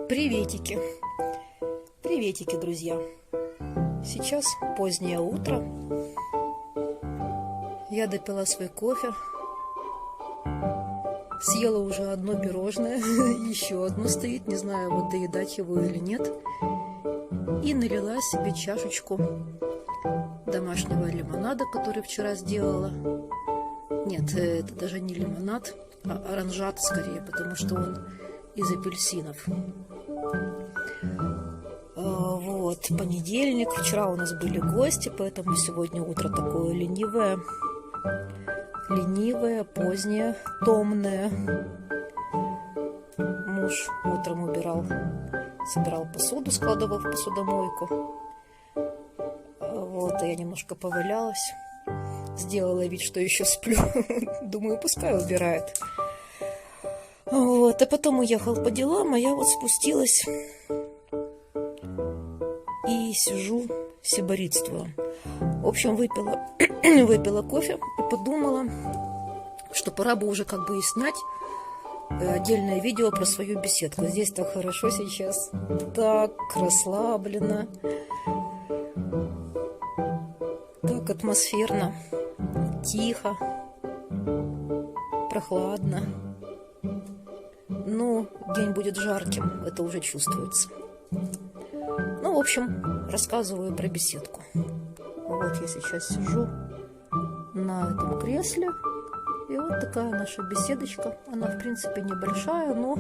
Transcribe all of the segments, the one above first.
Приветики! Приветики, друзья! Сейчас позднее утро. Я допила свой кофе. Съела уже одно пирожное. Еще одно стоит. Не знаю, вот доедать его или нет. И налила себе чашечку домашнего лимонада, который вчера сделала. Нет, это даже не лимонад, а оранжат скорее, потому что он из апельсинов. Вот, понедельник. Вчера у нас были гости, поэтому сегодня утро такое ленивое. Ленивое, позднее, томное. Муж утром убирал, собирал посуду, складывал в посудомойку. Вот, а я немножко повалялась. Сделала вид, что еще сплю. Думаю, пускай убирает. Вот, а потом уехал по делам, а я вот спустилась и сижу, сиборитствую. В общем, выпила кофе и подумала, что пора бы уже как бы и снять отдельное видео про свою беседку. Здесь так хорошо сейчас, так расслабленно, так атмосферно, тихо, прохладно. Но день будет жарким, это уже чувствуется. Ну, в общем, рассказываю про беседку. Вот я сейчас сижу на этом кресле. И вот такая наша беседочка. Она, в принципе, небольшая, но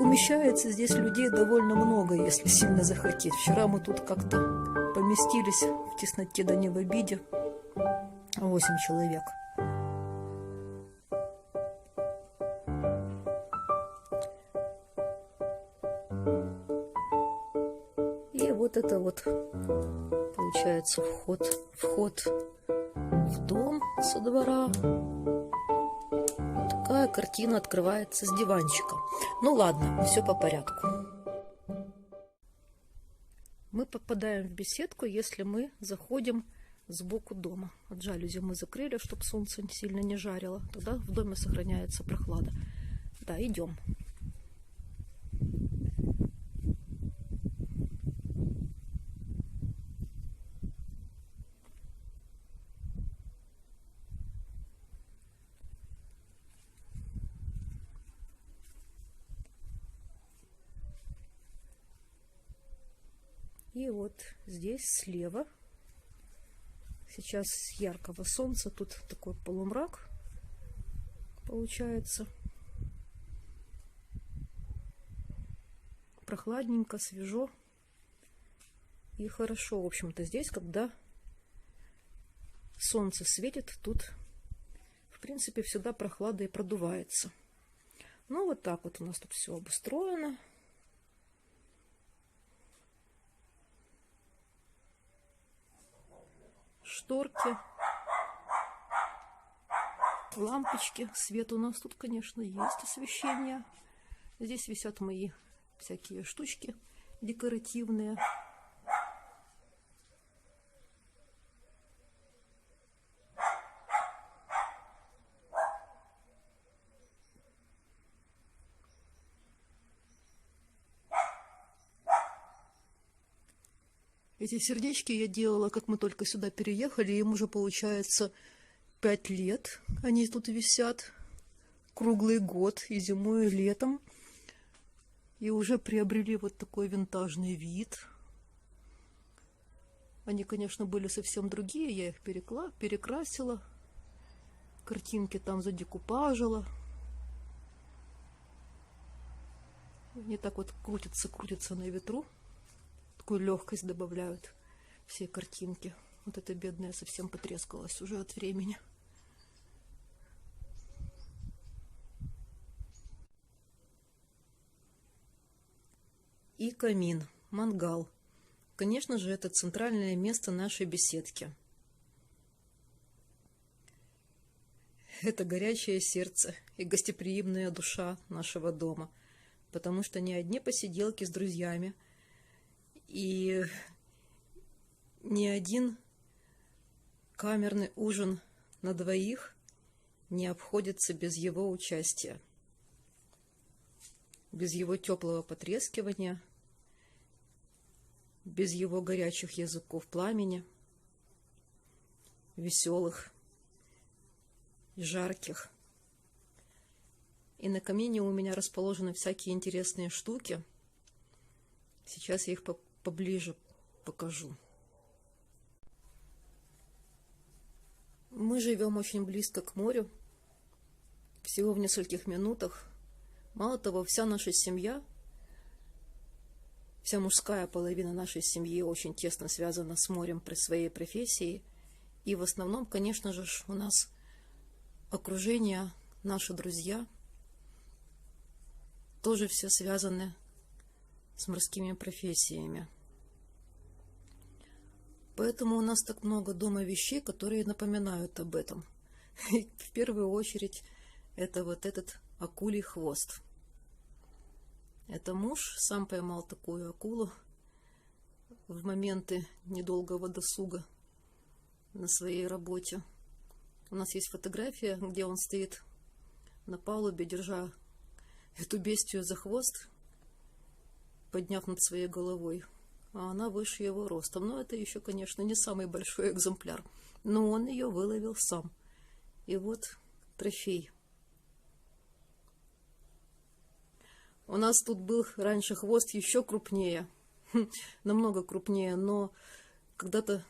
умещается здесь людей довольно много, если сильно захотеть. Вчера мы тут как-то поместились в тесноте, да не в обиде. 8 человек. И вот это вот получается вход в дом со двора. Такая картина открывается с диванчика. Ну ладно, все по порядку. Мы попадаем в беседку, если мы заходим сбоку дома. От жалюзи мы закрыли, чтобы солнце сильно не жарило. Тогда в доме сохраняется прохлада. Да, идем. И вот здесь слева, сейчас с яркого солнца, тут такой полумрак получается. Прохладненько, свежо и хорошо. В общем-то, здесь, когда солнце светит, тут, в принципе, всегда прохлада и продувается. Ну, вот так вот у нас тут все обустроено. Шторки, лампочки, свет у нас тут, конечно, есть, освещение. Здесь висят мои всякие штучки декоративные. Эти сердечки я делала, как мы только сюда переехали. Им уже получается 5 лет. Они тут висят круглый год, и зимой, и летом. И уже приобрели вот такой винтажный вид. Они, конечно, были совсем другие. Я их перекрасила. Картинки там задекупажила. Они так вот крутятся на ветру. Такую легкость добавляют все картинки. Вот эта бедная совсем потрескалась уже от времени. И камин, мангал. Конечно же, это центральное место нашей беседки. Это горячее сердце и гостеприимная душа нашего дома. Потому что не одни посиделки с друзьями, и ни один камерный ужин на двоих не обходится без его участия. без его теплого потрескивания, без его горячих языков пламени, веселых и жарких. И на камине у меня расположены всякие интересные штуки. Сейчас я их поближе покажу. Мы живем очень близко к морю, всего в нескольких минутах. Мало того, вся наша семья, вся мужская половина нашей семьи очень тесно связана с морем при своей профессии. И в основном, конечно же, у нас окружение, наши друзья тоже все связаны с морскими профессиями. Поэтому у нас так много дома вещей, которые напоминают об этом. И в первую очередь это вот этот акулий хвост. Это муж сам поймал такую акулу в моменты недолгого досуга на своей работе. У нас есть фотография, где он стоит на палубе, держа эту бестию за хвост, подняв над своей головой. А она выше его ростом. Но это еще, конечно, не самый большой экземпляр. Но он ее выловил сам. И вот трофей. У нас тут был раньше хвост еще крупнее. Намного крупнее. Но когда-то,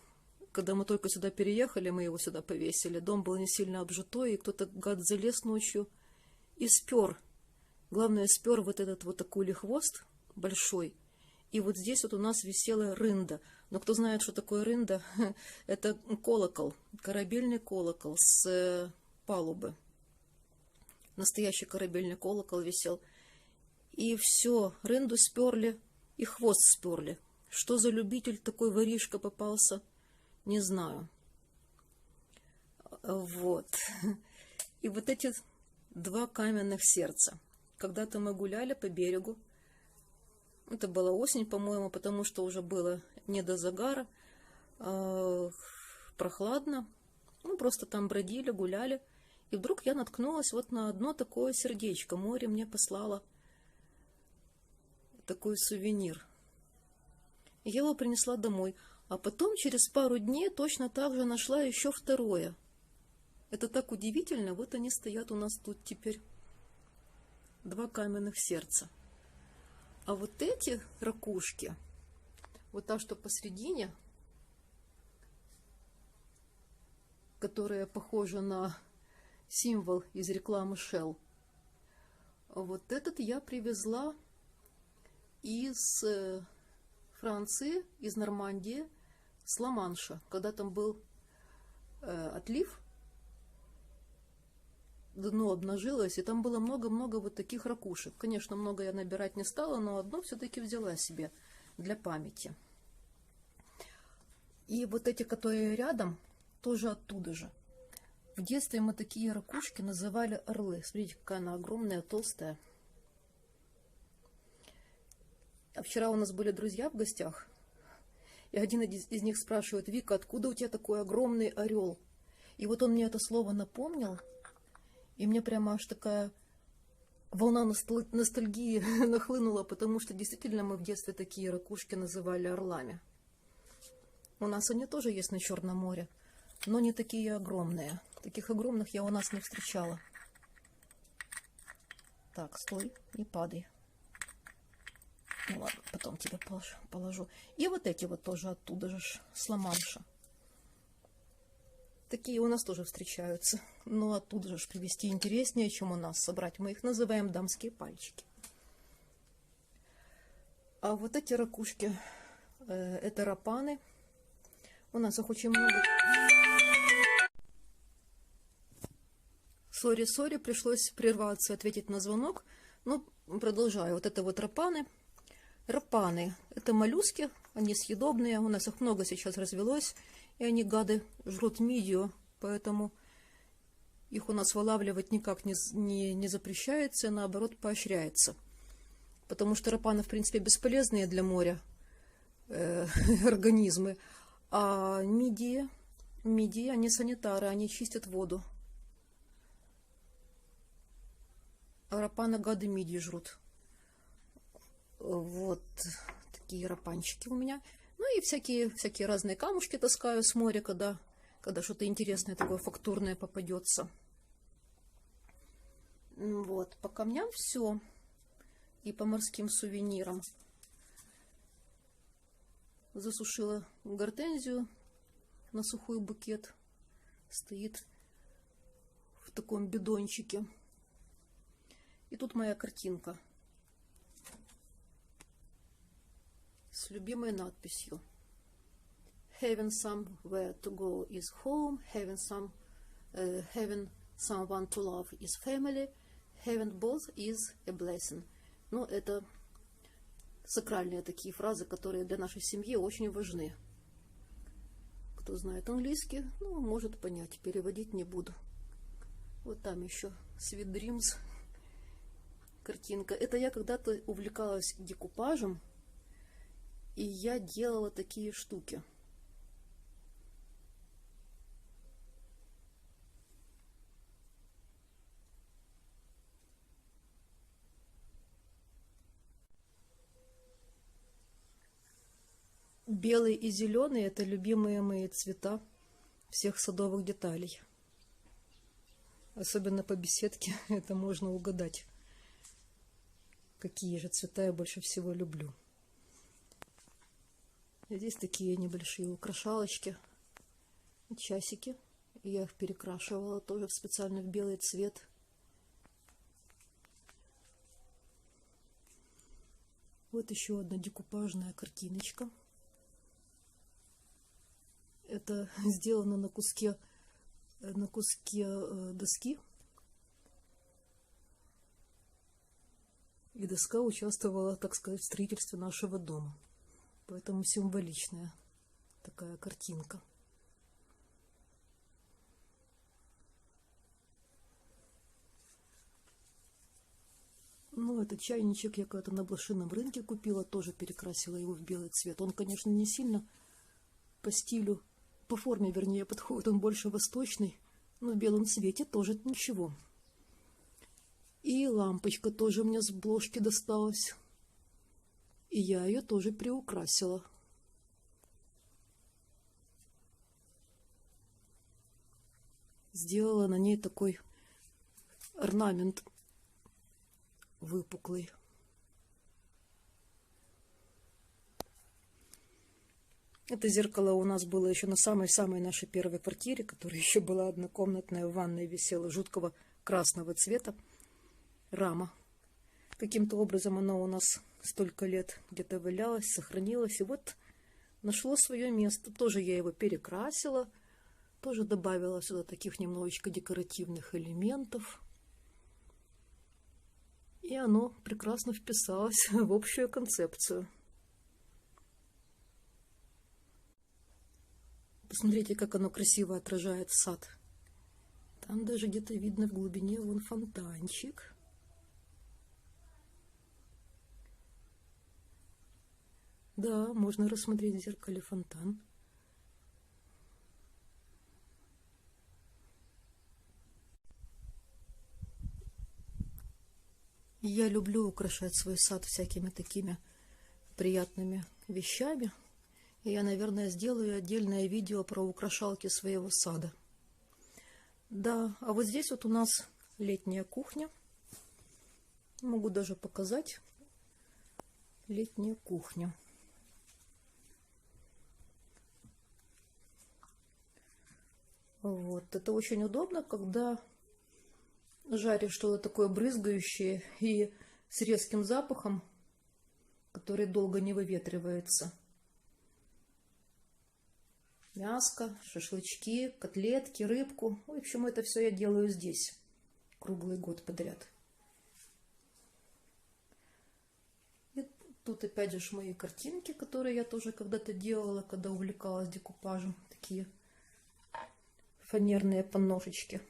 когда мы только сюда переехали, мы его сюда повесили. Дом был не сильно обжитой, и кто-то, гад, залез ночью и спер. Главное, спер вот этот вот акулий хвост большой. И вот здесь вот у нас висела рында. Но кто знает, что такое рында, это колокол, корабельный колокол с палубы. Настоящий корабельный колокол висел. И все, рынду сперли, и хвост сперли. Что за любитель такой воришка попался, не знаю. Вот. И вот эти два каменных сердца. Когда-то мы гуляли по берегу. Это была осень, по-моему, потому что уже было не до загара, прохладно. Мы просто там бродили, гуляли. И вдруг я наткнулась вот на одно такое сердечко. Море мне послало такой сувенир. Я его принесла домой. А потом, через пару дней, точно так же нашла еще второе. Это так удивительно. Вот они стоят у нас тут теперь. Два каменных сердца. А вот эти ракушки, вот та, что посередине, которая похожа на символ из рекламы Shell, вот этот я привезла из Франции, из Нормандии, с Ла-Манша, когда там был отлив. Дно обнажилось, и там было много-много вот таких ракушек. Конечно, много я набирать не стала, но одно все-таки взяла себе для памяти. И вот эти, которые рядом, тоже оттуда же. В детстве мы такие ракушки называли орлы. Смотрите, какая она огромная, толстая. А вчера у нас были друзья в гостях, и один из них спрашивает: Вика, откуда у тебя такой огромный орел? И вот он мне это слово напомнил. И мне прямо аж такая волна ностальгии нахлынула, потому что действительно мы в детстве такие ракушки называли орлами. У нас они тоже есть на Черном море, но не такие огромные. Таких огромных я у нас не встречала. Так, стой, не падай. Ну ладно, потом тебя положу. И вот эти вот тоже оттуда же, с Ла-Манша. Такие у нас тоже встречаются. Но оттуда же привезти интереснее, чем у нас собрать. Мы их называем дамские пальчики. А вот эти ракушки, это рапаны. У нас их очень много. Сори, пришлось прерваться, ответить на звонок. Ну, продолжаю. Вот это вот рапаны. Рапаны – это моллюски, они съедобные. У нас их много сейчас развелось. И они, гады, жрут мидию, поэтому их у нас вылавливать никак не запрещается, наоборот, поощряется. Потому что рапаны, в принципе, бесполезные для моря организмы. А мидии, они санитары, они чистят воду. А рапаны, гады, мидии жрут. Вот такие рапанчики у меня. Ну и всякие разные камушки таскаю с моря, когда что-то интересное такое фактурное попадется. Вот, по камням все. И по морским сувенирам. Засушила гортензию на сухой букет. Стоит в таком бидончике. И тут моя картинка с любимой надписью: Having somewhere to go is home, having someone to love is family, having both is a blessing. Ну, это сакральные такие фразы, которые для нашей семьи очень важны. Кто знает английский, ну, может понять, переводить не буду. Вот там еще Sweet Dreams картинка. Это я когда-то увлекалась декупажем, и я делала такие штуки. Белый и зеленый — это любимые мои цвета всех садовых деталей. Особенно по беседке это можно угадать, какие же цвета я больше всего люблю. Здесь такие небольшие украшалочки, часики. Я их перекрашивала тоже специально в белый цвет. Вот еще одна декупажная картиночка. Это сделано на куске доски. И доска участвовала, так сказать, в строительстве нашего дома. Поэтому символичная такая картинка. Ну, этот чайничек я когда-то на блошином рынке купила, тоже перекрасила его в белый цвет. Он, конечно, не сильно по стилю, по форме, вернее, подходит, он больше восточный, но в белом цвете тоже ничего. И лампочка тоже мне с бложки досталась. И я ее тоже приукрасила. Сделала на ней такой орнамент выпуклый. Это зеркало у нас было еще на самой-самой нашей первой квартире, которая еще была однокомнатная, в ванной висела жуткого красного цвета рама. Каким-то образом оно у нас столько лет где-то валялось, сохранилось, и вот нашло свое место. Тоже я его перекрасила, тоже добавила сюда таких немножечко декоративных элементов. И оно прекрасно вписалось в общую концепцию. Посмотрите, как оно красиво отражает сад. Там даже где-то видно в глубине вон фонтанчик. Да, можно рассмотреть в зеркале фонтан. Я люблю украшать свой сад всякими такими приятными вещами. И я, наверное, сделаю отдельное видео про украшалки своего сада. Да, а вот здесь вот у нас летняя кухня. Могу даже показать летняя кухня. Вот, это очень удобно, когда жаришь что-то такое брызгающее и с резким запахом, который долго не выветривается. Мяско, шашлычки, котлетки, рыбку. В общем, это все я делаю здесь круглый год подряд. И тут опять же мои картинки, которые я тоже когда-то делала, когда увлекалась декупажем. Такие фанерные панношечки.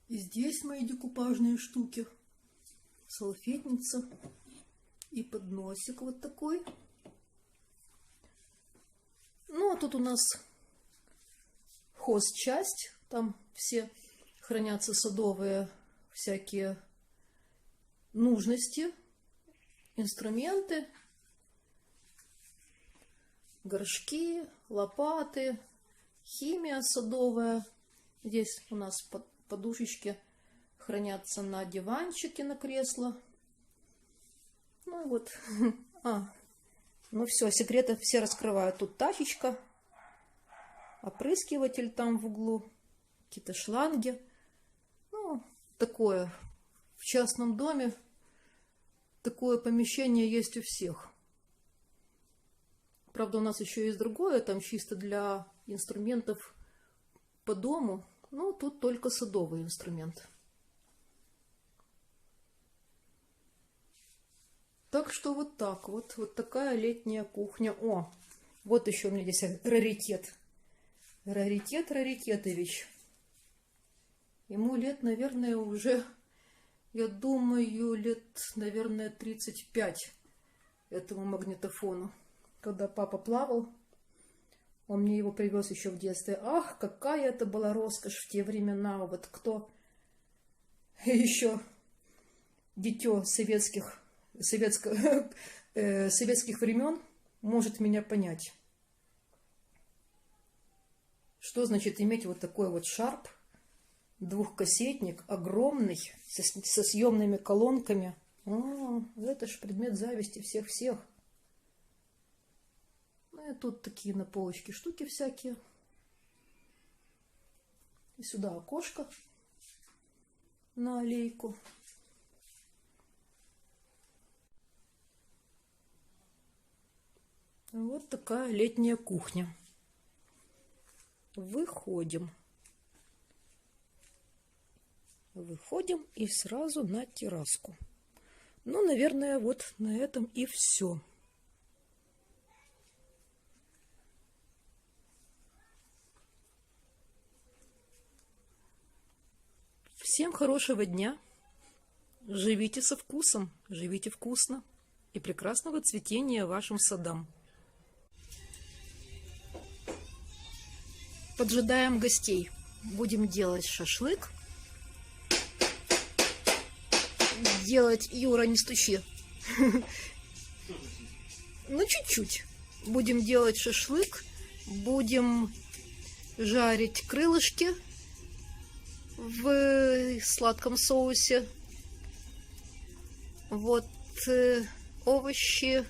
И здесь мои декупажные штуки. Салфетница. И подносик вот такой. Ну, а тут у нас хозчасть. Там все хранятся садовые всякие нужности, инструменты, горшки, лопаты, химия садовая. Здесь у нас подушечки хранятся на диванчике, на кресло. Ну вот. Ну все, секреты все раскрываю. Тут тачечка, опрыскиватель там в углу, какие-то шланги. Ну, такое. В частном доме такое помещение есть у всех. Правда, у нас еще есть другое, там чисто для инструментов по дому. Но тут только садовый инструмент. Так что вот так вот. Вот такая летняя кухня. О, вот еще у меня здесь раритет. Раритетович. Ему лет, наверное, уже, я думаю, лет, наверное, 35 этому магнитофону. Когда папа плавал, он мне его привез еще в детстве. Ах, какая это была роскошь в те времена. Вот кто еще дитё советских времен может меня понять. Что значит иметь вот такой вот шарп, двухкассетник, огромный, со съемными колонками. Это ж предмет зависти всех-всех. Ну и тут такие на полочке штуки всякие. И сюда окошко на аллейку. Вот такая летняя кухня. Выходим и сразу на терраску. Ну, наверное, вот на этом и все. Всем хорошего дня. Живите со вкусом, живите вкусно и прекрасного цветения вашим садам. Поджидаем гостей. Будем делать шашлык. Юра, не стучи. Ну, чуть-чуть. Будем делать шашлык. Будем жарить крылышки в сладком соусе. Вот овощи,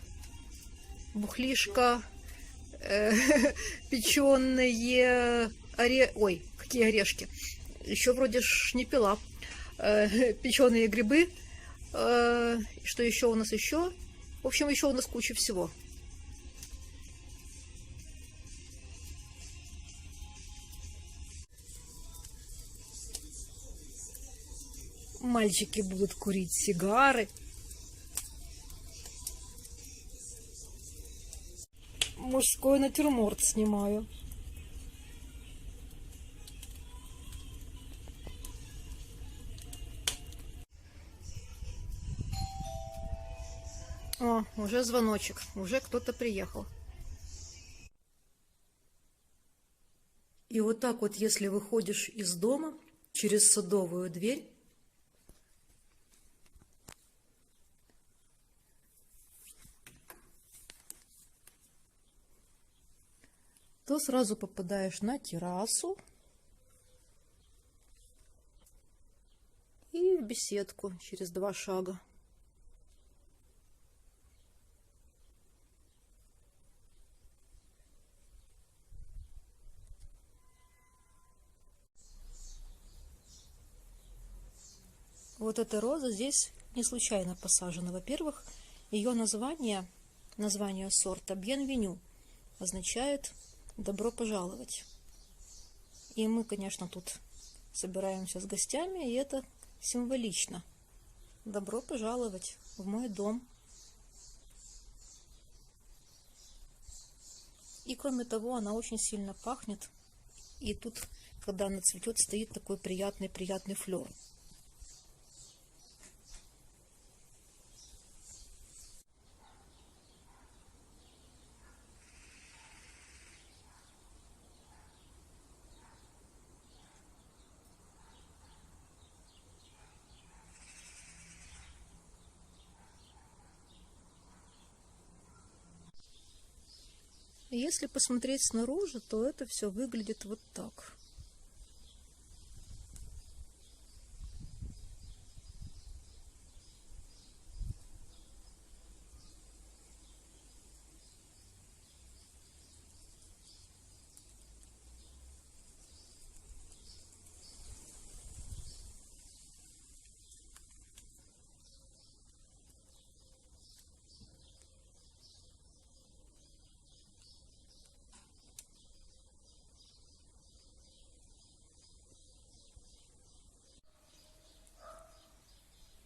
бухлишка, печеные ой, какие орешки. Еще вроде не пила. Печеные грибы. Что еще у нас еще? В общем, еще у нас куча всего. Мальчики будут курить сигары. Мужской натюрморт снимаю. О, уже звоночек, уже кто-то приехал. И вот так вот, если выходишь из дома через садовую дверь, то сразу попадаешь на террасу и в беседку через 2 шага. Вот эта роза здесь не случайно посажена. Во-первых, ее название сорта «Бьенвеню» означает «добро пожаловать». И мы, конечно, тут собираемся с гостями, и это символично. Добро пожаловать в мой дом. И кроме того, она очень сильно пахнет. И тут, когда она цветет, стоит такой приятный флер. Если посмотреть снаружи, то это все выглядит вот так.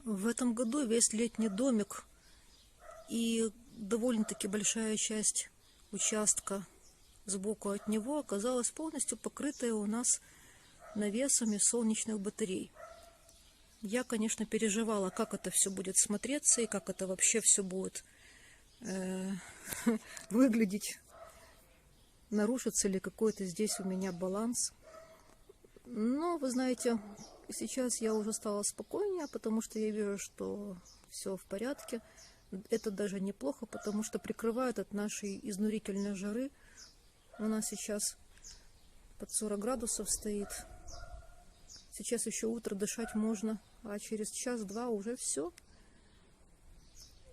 В этом году весь летний домик и довольно-таки большая часть участка сбоку от него оказалась полностью покрытая у нас навесами солнечных батарей. Я, конечно, переживала, как это все будет смотреться и как это вообще все будет выглядеть. Нарушится ли какой-то здесь у меня баланс. Но, вы знаете, сейчас я уже стала спокойнее, потому что я вижу, что все в порядке. Это даже неплохо, потому что прикрывает от нашей изнурительной жары. У нас сейчас под 40 градусов стоит. Сейчас еще утро, дышать можно, а через час-два уже все.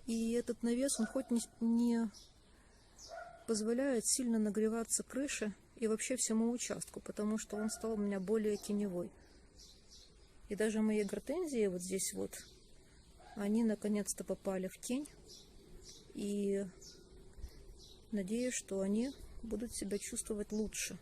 И этот навес, он хоть не позволяет сильно нагреваться крыше и вообще всему участку, потому что он стал у меня более теневой. И даже мои гортензии вот здесь вот, они наконец-то попали в тень. И надеюсь, что они будут себя чувствовать лучше.